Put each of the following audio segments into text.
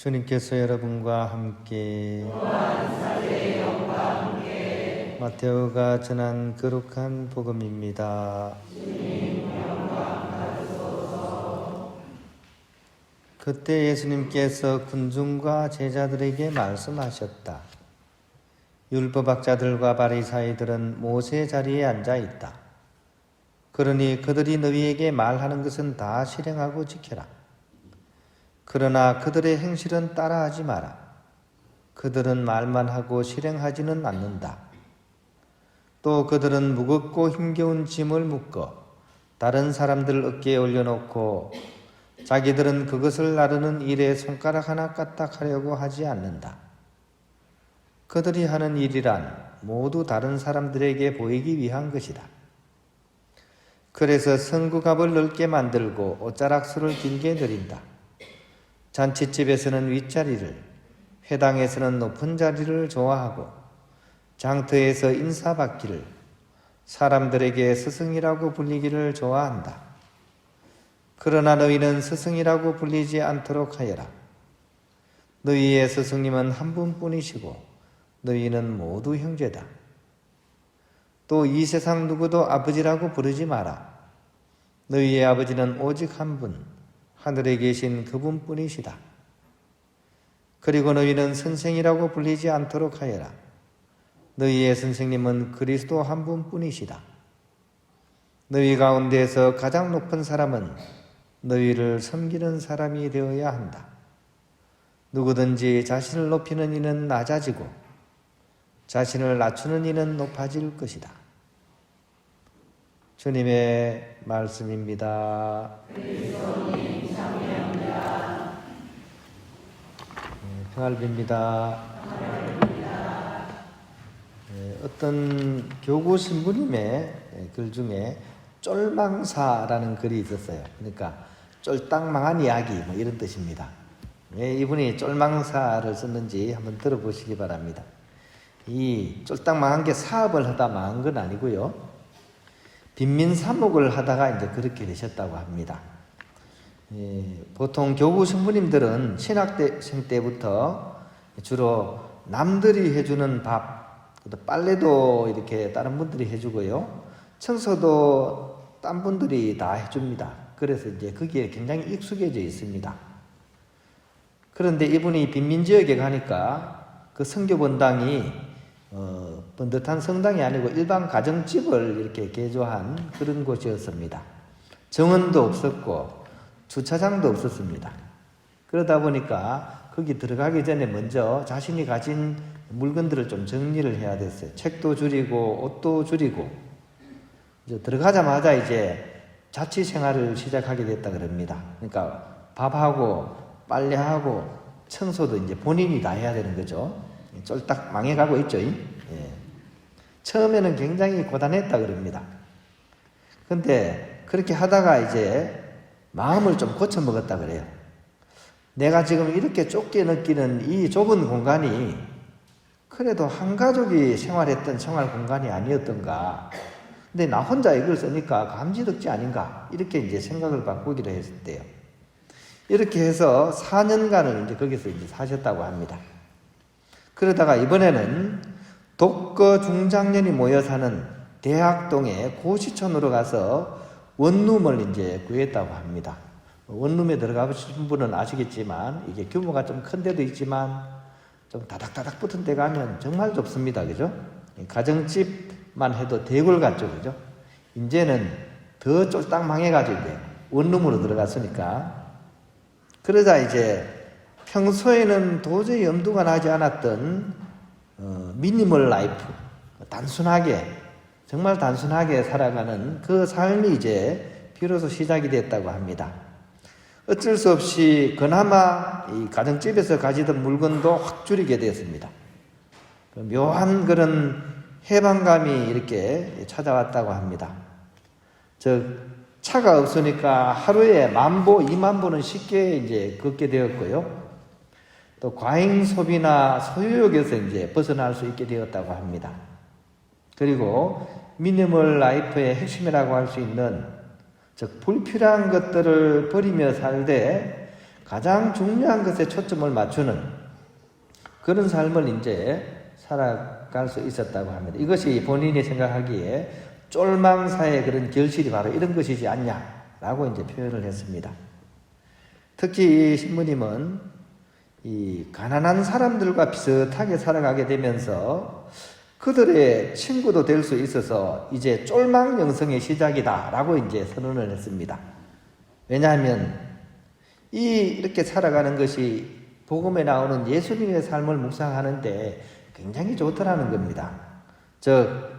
주님께서 여러분과 함께 마테오가 전한 거룩한 복음입니다. 그때 예수님께서 군중과 제자들에게 말씀하셨다. 율법학자들과 바리사이들은 모세 자리에 앉아 있다. 그러니 그들이 너희에게 말하는 것은 다 실행하고 지켜라. 그러나 그들의 행실은 따라하지 마라. 그들은 말만 하고 실행하지는 않는다. 또 그들은 무겁고 힘겨운 짐을 묶어 다른 사람들 어깨에 올려놓고 자기들은 그것을 나르는 일에 손가락 하나 까딱하려고 하지 않는다. 그들이 하는 일이란 모두 다른 사람들에게 보이기 위한 것이다. 그래서 성구갑을 넓게 만들고 옷자락수를 길게 들인다. 잔치집에서는 윗자리를, 회당에서는 높은 자리를 좋아하고 장터에서 인사받기를, 사람들에게 스승이라고 불리기를 좋아한다. 그러나 너희는 스승이라고 불리지 않도록 하여라. 너희의 스승님은 한 분뿐이시고 너희는 모두 형제다. 또 이 세상 누구도 아버지라고 부르지 마라. 너희의 아버지는 오직 한 분, 하늘에 계신 그분뿐이시다. 그리고 너희는 선생이라고 불리지 않도록 하여라. 너희의 선생님은 그리스도 한 분뿐이시다. 너희 가운데에서 가장 높은 사람은 너희를 섬기는 사람이 되어야 한다. 누구든지 자신을 높이는 이는 낮아지고 자신을 낮추는 이는 높아질 것이다. 주님의 말씀입니다. 평화를 빕니다. 어떤 교구 신부님의 글 중에 쫄망사라는 글이 있었어요. 그러니까 쫄딱 망한 이야기 뭐 이런 뜻입니다. 왜 이분이 쫄망사를 썼는지 한번 들어보시기 바랍니다. 이 쫄딱 망한 게 사업을 하다 망한 건 아니고요. 빈민사목을 하다가 이제 그렇게 되셨다고 합니다. 보통 교구 신부님들은 신학생 때부터 주로 남들이 해주는 밥, 빨래도 이렇게 다른 분들이 해주고요. 청소도 딴 분들이 다 해줍니다. 그래서 이제 거기에 굉장히 익숙해져 있습니다. 그런데 이분이 빈민지역에 가니까 그 선교본당이 번듯한 성당이 아니고 일반 가정집을 이렇게 개조한 그런 곳이었습니다. 정원도 없었고 주차장도 없었습니다. 그러다 보니까 거기 들어가기 전에 먼저 자신이 가진 물건들을 좀 정리를 해야 됐어요. 책도 줄이고 옷도 줄이고 이제 들어가자마자 이제 자취 생활을 시작하게 됐다 그럽니다. 그러니까 밥하고 빨래하고 청소도 이제 본인이 다 해야 되는 거죠. 쫄딱 망해가고 있죠. 예. 처음에는 굉장히 고단했다 그럽니다. 근데 그렇게 하다가 이제 마음을 좀 고쳐먹었다 그래요. 내가 지금 이렇게 좁게 느끼는 이 좁은 공간이 그래도 한 가족이 생활했던 생활 공간이 아니었던가. 근데 나 혼자 이걸 쓰니까 감지덕지 아닌가. 이렇게 이제 생각을 바꾸기로 했대요. 이렇게 해서 4년간을 이제 거기서 이제 사셨다고 합니다. 그러다가 이번에는 독거 중장년이 모여 사는 대학동의 고시촌으로 가서 원룸을 이제 구했다고 합니다. 원룸에 들어가 보신 분은 아시겠지만 이게 규모가 좀 큰 데도 있지만 좀 다닥다닥 붙은 데 가면 정말 좁습니다. 그죠? 가정집만 해도 대궐 같죠. 그죠? 이제는 더 쫄딱 망해가지고 이제 원룸으로 들어갔으니까 그러자 이제 평소에는 도저히 엄두가 나지 않았던 미니멀 라이프, 단순하게 정말 단순하게 살아가는 그 삶이 이제 비로소 시작이 됐다고 합니다. 어쩔 수 없이 그나마 이 가정집에서 가지던 물건도 확 줄이게 되었습니다. 묘한 그런 해방감이 이렇게 찾아왔다고 합니다. 차가 없으니까 하루에 10,000보, 20,000보는 쉽게 이제 걷게 되었고요. 또 과잉 소비나 소유욕에서 이제 벗어날 수 있게 되었다고 합니다. 그리고 미니멀 라이프의 핵심이라고 할 수 있는 즉 불필요한 것들을 버리며 살되 가장 중요한 것에 초점을 맞추는 그런 삶을 이제 살아갈 수 있었다고 합니다. 이것이 본인이 생각하기에 쫄망사의 그런 결실이 바로 이런 것이지 않냐라고 이제 표현을 했습니다. 특히 이 신부님은 이 가난한 사람들과 비슷하게 살아가게 되면서 그들의 친구도 될 수 있어서 이제 쫄망 영성의 시작이다라고 이제 선언을 했습니다. 왜냐하면 이렇게 살아가는 것이 복음에 나오는 예수님의 삶을 묵상하는데 굉장히 좋더라는 겁니다. 즉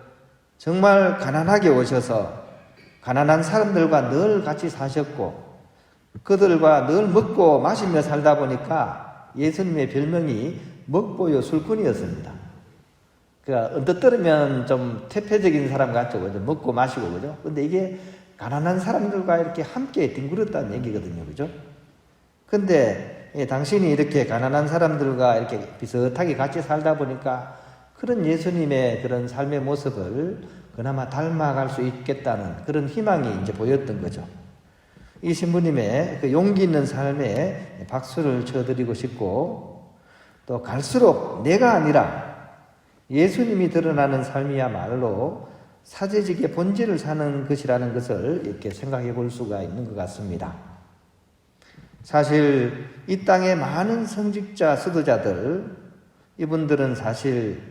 정말 가난하게 오셔서 가난한 사람들과 늘 같이 사셨고 그들과 늘 먹고 마시며 살다 보니까 예수님의 별명이 먹보요 술꾼이었습니다. 그러니까 언뜻 들으면 좀 퇴폐적인 사람 같죠, 그죠? 먹고 마시고, 그죠? 근데 이게 가난한 사람들과 이렇게 함께 뒹굴었다는 얘기거든요, 그죠? 근데 당신이 이렇게 가난한 사람들과 이렇게 비슷하게 같이 살다 보니까 그런 예수님의 그런 삶의 모습을 그나마 닮아갈 수 있겠다는 그런 희망이 이제 보였던 거죠. 이 신부님의 그 용기 있는 삶에 박수를 쳐드리고 싶고, 또 갈수록 내가 아니라 예수님이 드러나는 삶이야말로 사제직의 본질을 사는 것이라는 것을 이렇게 생각해 볼 수가 있는 것 같습니다. 사실 이 땅의 많은 성직자, 수도자들, 이분들은 사실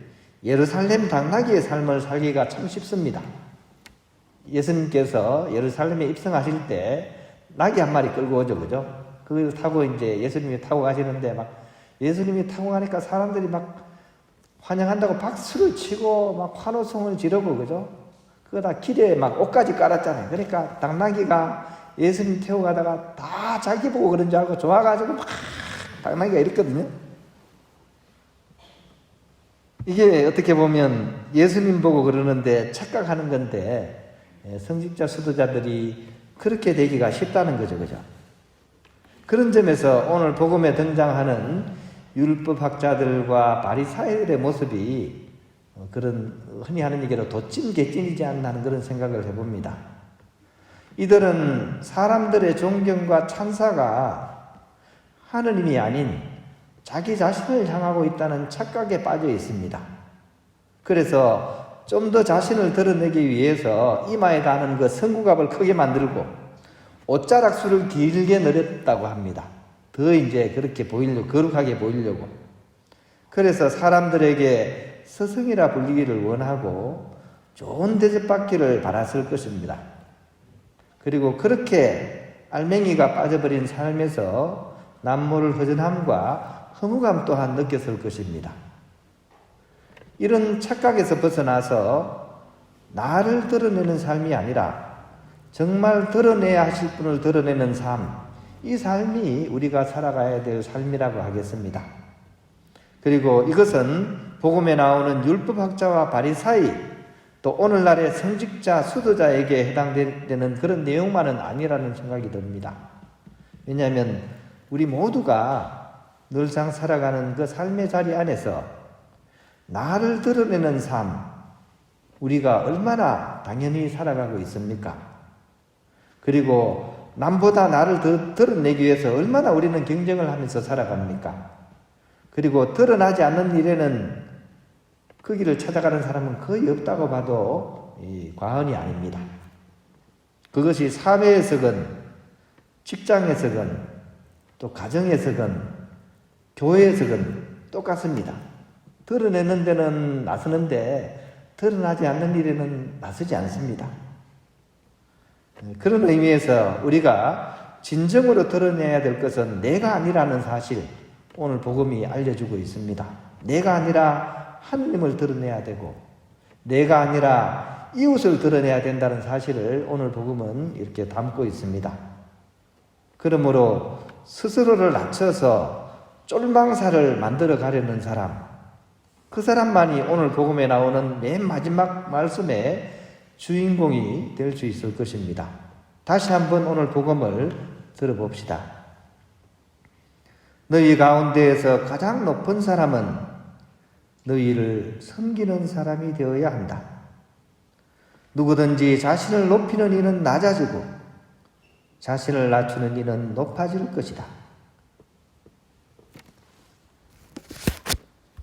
예루살렘 당나귀의 삶을 살기가 참 쉽습니다. 예수님께서 예루살렘에 입성하실 때 나귀 한 마리 끌고 오죠, 그죠? 그걸 타고 이제 예수님이 타고 가시는데 막 예수님이 타고 가니까 사람들이 막 환영한다고 박수를 치고 막 환호성을 지르고, 그죠? 그거 다 길에 막 옷까지 깔았잖아요. 그러니까 당나귀가 예수님 태워 가다가 다 자기 보고 그런 줄 알고 좋아가지고 막 당나귀가 이랬거든요. 이게 어떻게 보면 예수님 보고 그러는데 착각하는 건데 성직자 수도자들이 그렇게 되기가 쉽다는 거죠, 그죠? 그런 점에서 오늘 복음에 등장하는 율법학자들과 바리사이들의 모습이 그런 흔히 하는 얘기로 도찐개찐이지 않나 하는 그런 생각을 해봅니다. 이들은 사람들의 존경과 찬사가 하느님이 아닌 자기 자신을 향하고 있다는 착각에 빠져 있습니다. 그래서 좀 더 자신을 드러내기 위해서 이마에 다는 그 성구갑을 크게 만들고 옷자락수를 길게 늘렸다고 합니다. 더 이제 그렇게 보이려고, 거룩하게 보이려고. 그래서 사람들에게 스승이라 불리기를 원하고 좋은 대접받기를 바랐을 것입니다. 그리고 그렇게 알맹이가 빠져버린 삶에서 남모를 허전함과 허무감 또한 느꼈을 것입니다. 이런 착각에서 벗어나서 나를 드러내는 삶이 아니라 정말 드러내야 하실 분을 드러내는 삶, 이 삶이 우리가 살아가야 될 삶이라고 하겠습니다. 그리고 이것은 복음에 나오는 율법학자와 바리사이, 또 오늘날의 성직자, 수도자에게 해당되는 그런 내용만은 아니라는 생각이 듭니다. 왜냐하면 우리 모두가 늘상 살아가는 그 삶의 자리 안에서 나를 드러내는 삶, 우리가 얼마나 당연히 살아가고 있습니까? 그리고 남보다 나를 드러내기 위해서 얼마나 우리는 경쟁을 하면서 살아갑니까? 그리고 드러나지 않는 일에는 그 길을 찾아가는 사람은 거의 없다고 봐도 과언이 아닙니다. 그것이 사회에서건 직장에서건 또 가정에서건 교회에서건 똑같습니다. 드러내는 데는 나서는데 드러나지 않는 일에는 나서지 않습니다. 그런 의미에서 우리가 진정으로 드러내야 될 것은 내가 아니라는 사실, 오늘 복음이 알려주고 있습니다. 내가 아니라 하느님을 드러내야 되고 내가 아니라 이웃을 드러내야 된다는 사실을 오늘 복음은 이렇게 담고 있습니다. 그러므로 스스로를 낮춰서 쫄망사를 만들어 가려는 사람, 그 사람만이 오늘 복음에 나오는 맨 마지막 말씀의 주인공이 될 수 있을 것입니다. 다시 한번 오늘 복음을 들어봅시다. 너희 가운데에서 가장 높은 사람은 너희를 섬기는 사람이 되어야 한다. 누구든지 자신을 높이는 이는 낮아지고 자신을 낮추는 이는 높아질 것이다.